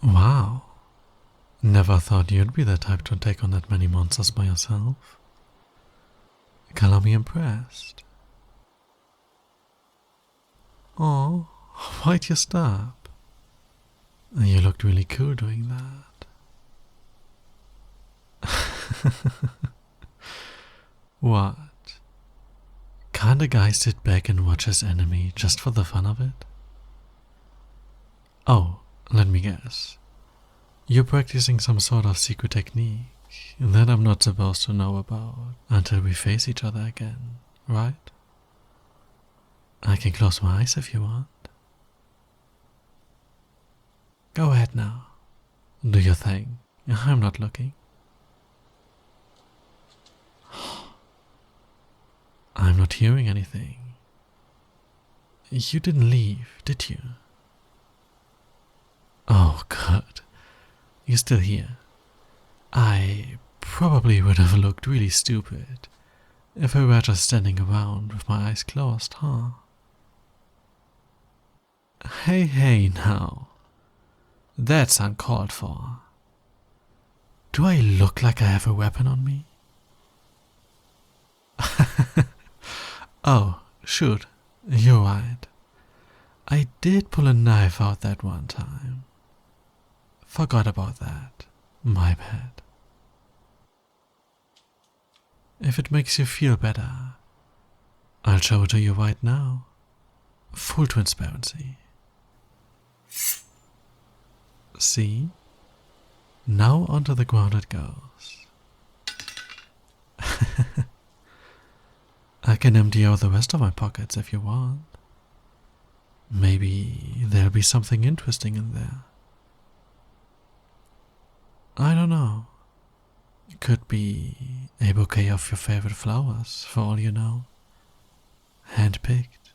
Wow. Never thought you'd be the type to take on that many monsters by yourself. Color me impressed. Oh, why'd you stop? You looked really cool doing that. What? Can't a guy sit back and watch his enemy just for the fun of it? Oh, let me guess. You're practicing some sort of secret technique that I'm not supposed to know about until we face each other again, right? I can close my eyes if you want. Go ahead now. Do your thing. I'm not looking. I'm not hearing anything. You didn't leave, did you? Oh, good. You're still here. I probably would have looked really stupid if I were just standing around with my eyes closed, huh? Hey now. That's uncalled for. Do I look like I have a weapon on me? Oh, shoot. You're right. I did pull a knife out that one time. Forgot about that. My bad. If it makes you feel better, I'll show it to you right now. Full transparency. See? Now onto the ground it goes. I can empty out the rest of my pockets if you want. Maybe there'll be something interesting in there. I don't know. It could be a bouquet of your favorite flowers, for all you know. Handpicked.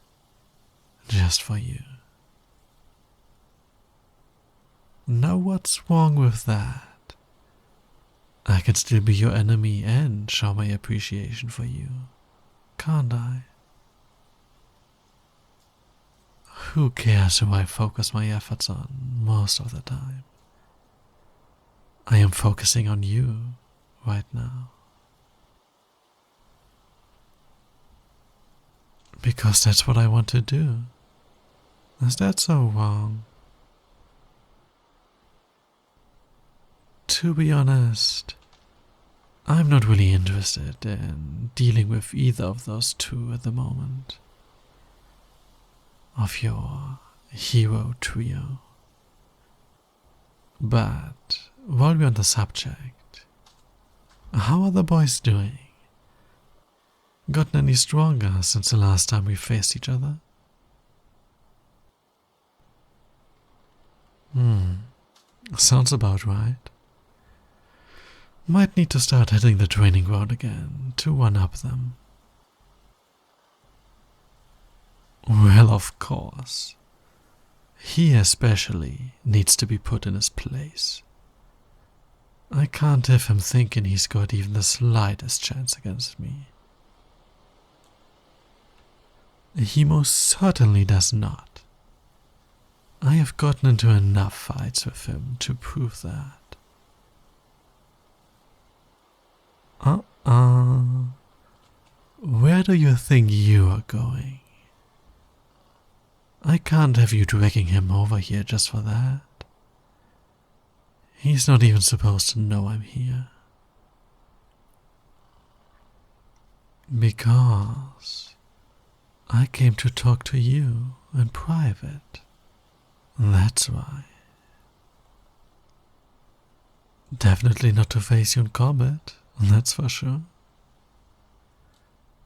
Just for you. Now what's wrong with that? I can still be your enemy and show my appreciation for you, can't I? Who cares who I focus my efforts on most of the time? I am focusing on you right now. Because that's what I want to do. Is that so wrong? To be honest, I'm not really interested in dealing with either of those two at the moment. Of your hero trio. But while we're on the subject, how are the boys doing? Gotten any stronger since the last time we faced each other? Sounds about right. Might need to start hitting the training ground again to one-up them. Well, of course. He especially needs to be put in his place. I can't have him thinking he's got even the slightest chance against me. He most certainly does not. I have gotten into enough fights with him to prove that. Where do you think you are going? I can't have you dragging him over here just for that. He's not even supposed to know I'm here. Because I came to talk to you in private. That's why. Definitely not to face you in combat, that's for sure.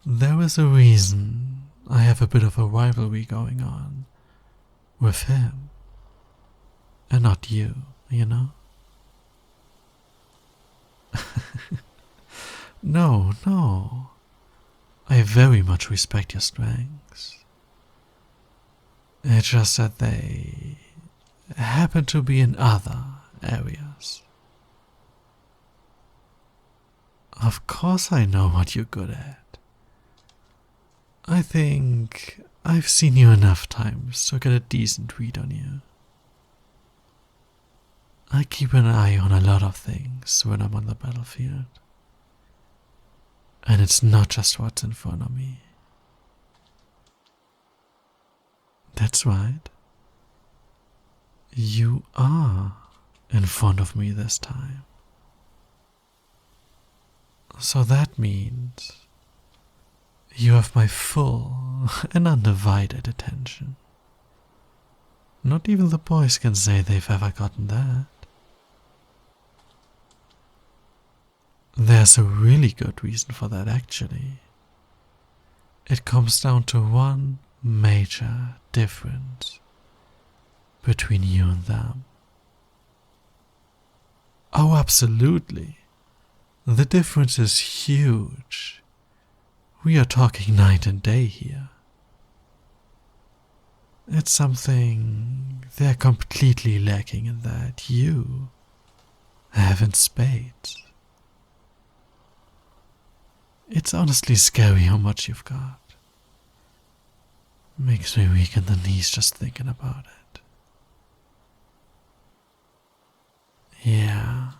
There is a reason I have a bit of a rivalry going on with him. And not you, you know? No. I very much respect your strengths. It's just that they happen to be in other areas. Of course I know what you're good at. I think I've seen you enough times to get a decent read on you. I keep an eye on a lot of things when I'm on the battlefield. And it's not just what's in front of me. That's right. You are in front of me this time. So that means you have my full and undivided attention. Not even the boys can say they've ever gotten that. There's a really good reason for that, actually. It comes down to one major difference between you and them. Oh, absolutely. The difference is huge. We are talking night and day here. It's something they're completely lacking in that you have in spades. It's honestly scary how much you've got. Makes me weak in the knees just thinking about it. Yeah,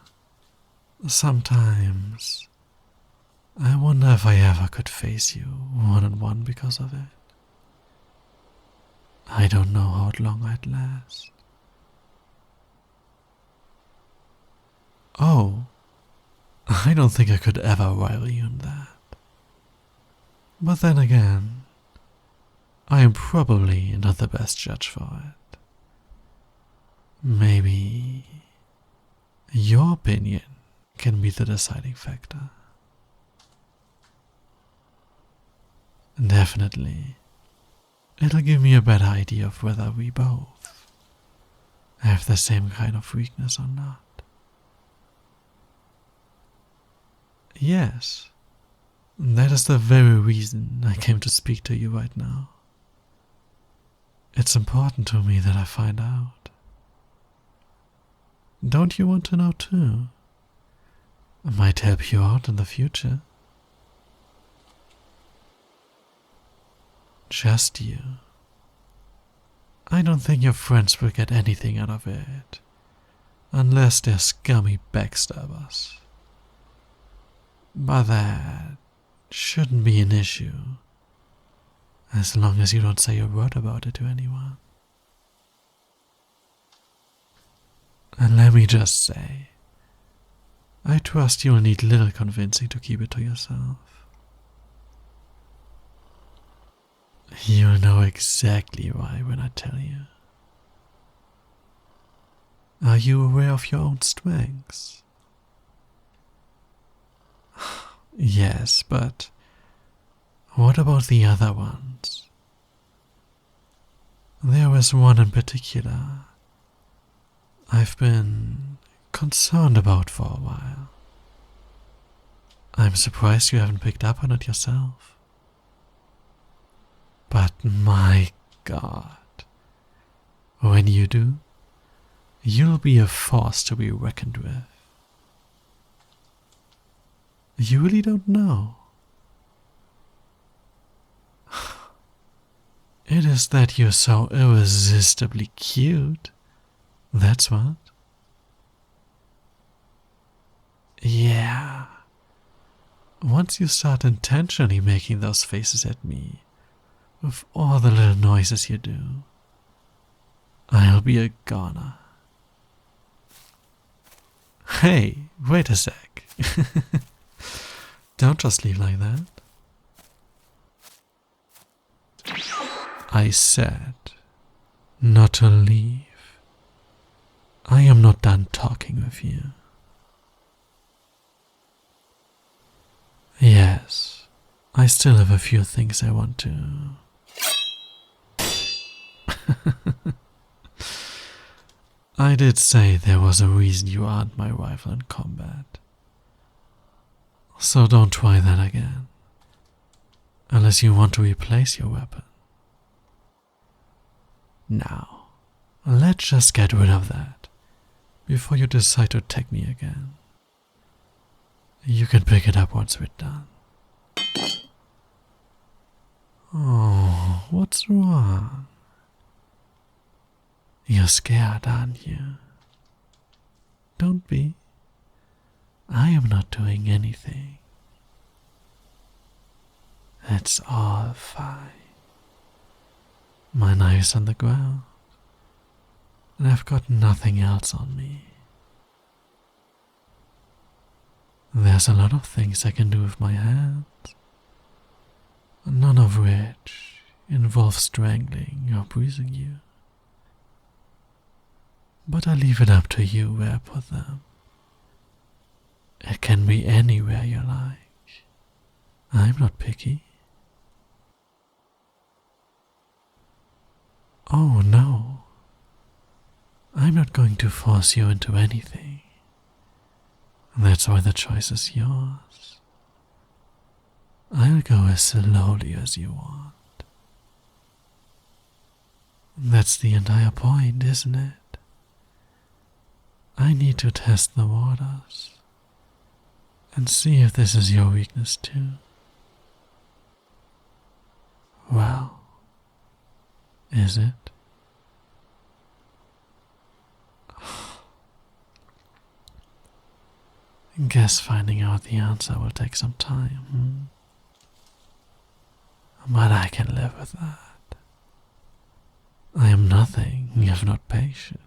sometimes I wonder if I ever could face you one-on-one because of it. I don't know how long I'd last. Oh, I don't think I could ever rival you in that. But then again, I am probably not the best judge for it. Maybe your opinion can be the deciding factor. Definitely, it'll give me a better idea of whether we both have the same kind of weakness or not. Yes, that is the very reason I came to speak to you right now. It's important to me that I find out. Don't you want to know too? I might help you out in the future. Just you. I don't think your friends will get anything out of it, unless they're scummy backstabbers. But that shouldn't be an issue, as long as you don't say a word about it to anyone. And let me just say, I trust you'll need little convincing to keep it to yourself. You'll know exactly why when I tell you. Are you aware of your own strengths? Yes, but what about the other ones? There was one in particular I've been concerned about for a while. I'm surprised you haven't picked up on it yourself. But my God, when you do, you'll be a force to be reckoned with. You really don't know. It is that you're so irresistibly cute. That's what. Yeah. Once you start intentionally making those faces at me, with all the little noises you do, I'll be a goner. Hey, wait a sec. Don't just leave like that. I said not to leave. I am not done talking with you. Yes, I still have a few things I want to... I did say there was a reason you aren't my rival in combat. So don't try that again. Unless you want to replace your weapon. Now, let's just get rid of that before you decide to attack me again. You can pick it up once we're done. Oh, what's wrong? You're scared, aren't you? Don't be. I am not doing anything. It's all fine. My knife's on the ground, and I've got nothing else on me. There's a lot of things I can do with my hands, none of which involve strangling or bruising you. But I leave it up to you where I put them. It can be anywhere you like. I'm not picky. Oh no, I'm not going to force you into anything. That's why the choice is yours. I'll go as slowly as you want. That's the entire point, isn't it? I need to test the waters and see if this is your weakness too. Well, is it? Guess finding out the answer will take some time, But I can live with that. I am nothing if not patient.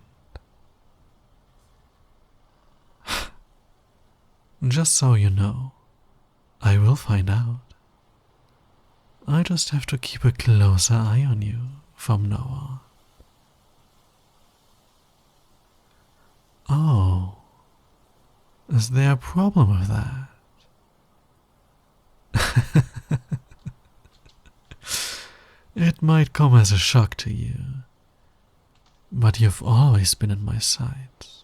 Just so you know, I will find out. I just have to keep a closer eye on you from now on. Oh, is there a problem with that? It might come as a shock to you, but you've always been in my sights.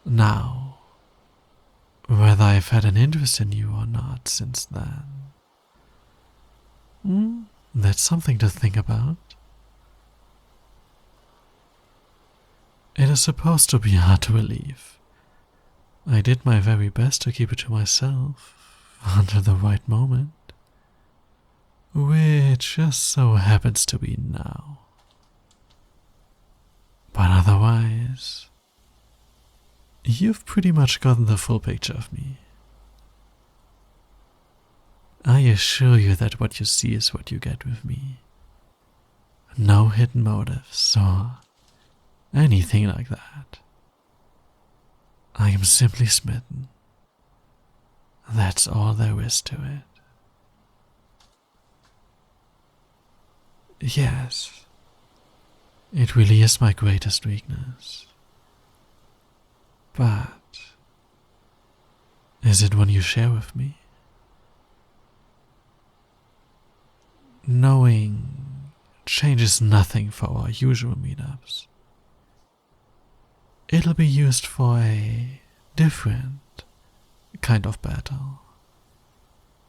Now, whether I've had an interest in you or not since then, that's something to think about. It is supposed to be hard to believe. I did my very best to keep it to myself until the right moment, which just so happens to be now. But otherwise, you've pretty much gotten the full picture of me. I assure you that what you see is what you get with me. No hidden motives or anything like that. I am simply smitten. That's all there is to it. Yes, it really is my greatest weakness. But is it one you share with me? Knowing changes nothing for our usual meetups. It'll be used for a different kind of battle.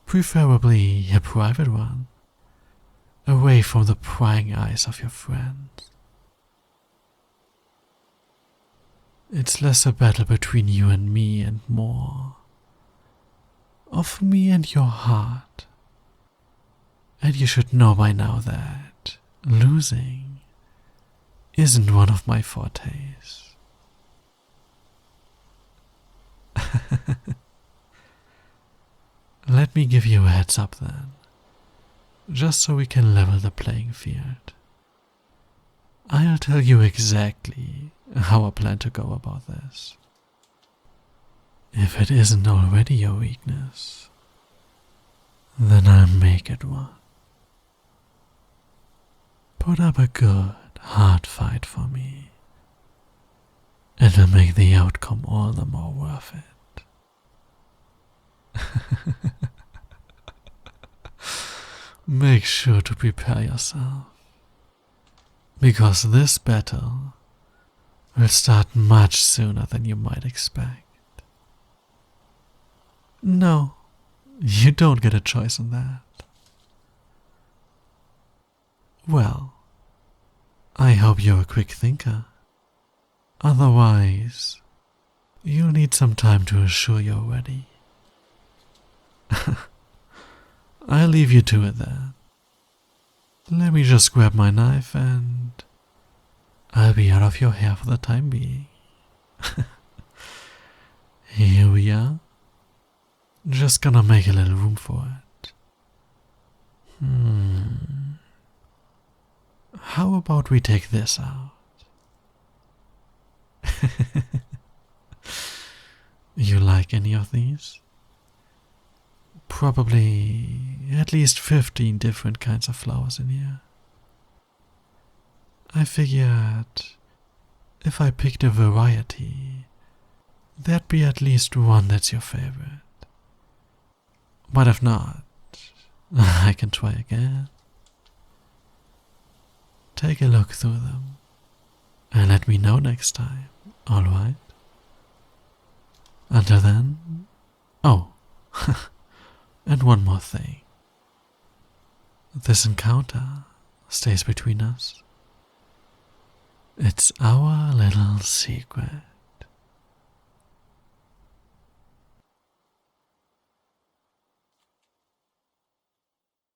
Preferably a private one, away from the prying eyes of your friends. It's less a battle between you and me and more of me and your heart. And you should know by now that losing isn't one of my fortes. Let me give you a heads up then, just so we can level the playing field. I'll tell you exactly how I plan to go about this. If it isn't already your weakness, then I'll make it one. Put up a good, hard fight for me. It'll make the outcome all the more worth it. Make sure to prepare yourself, because this battle will start much sooner than you might expect. No, you don't get a choice in that. Well, hope you're a quick thinker. Otherwise, you'll need some time to assure you're ready. I'll leave you to it then. Let me just grab my knife and I'll be out of your hair for the time being. Here we are. Just gonna make a little room for it. How about we take this out? You like any of these? Probably at least 15 different kinds of flowers in here. I figured if I picked a variety, there'd be at least one that's your favorite. But if not, I can try again. Take a look through them and let me know next time, alright? Until then, oh, and one more thing. This encounter stays between us. It's our little secret.